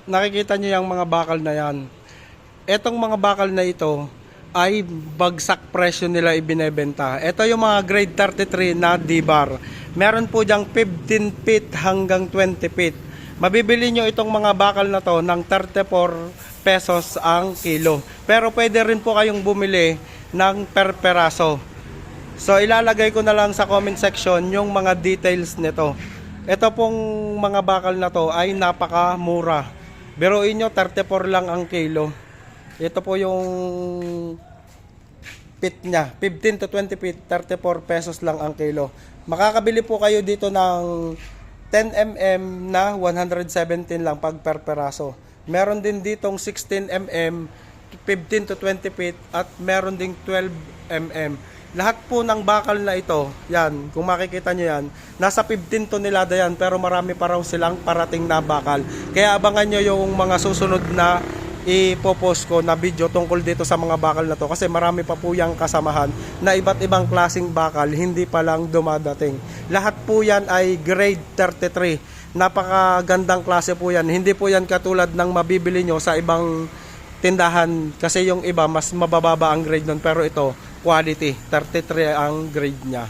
nakikita nyo yung mga bakal na yan. Etong mga bakal na ito ay bagsak presyo nila ibinebenta. Ito yung mga grade 33 na D-bar. Meron po dyang 15 feet hanggang 20 feet. Mabibili nyo itong mga bakal na to ng 34 pesos ang kilo. Pero pwede rin po kayong bumili ng per peraso. So ilalagay ko na lang sa comment section yung mga details nito. Ito pong mga bakal na to ay napakamura. Biruin nyo, 34 lang ang kilo. Ito po yung feet niya, 15 to 20 feet, 34 pesos lang ang kilo. Makakabili po kayo dito ng 10 mm na 117 lang pag per peraso. Meron din ditong 16 mm, 15 to 20 feet at meron ding 12 mm. Lahat po ng bakal na ito, yan, kung makikita nyo yan, nasa 15 tonelada yan pero marami pa raw silang parating na bakal. Kaya abangan nyo yung mga susunod na ipopost ko na video tungkol dito sa mga bakal na to kasi marami pa po yung kasamahan na iba't ibang klaseng bakal, hindi pa lang dumadating. Lahat po yan ay grade 33. Napakagandang klase po yan. Hindi po yan katulad ng mabibili nyo sa ibang tindahan kasi yung iba mas mabababa ang grade nun pero ito quality, 33 ang grade nya.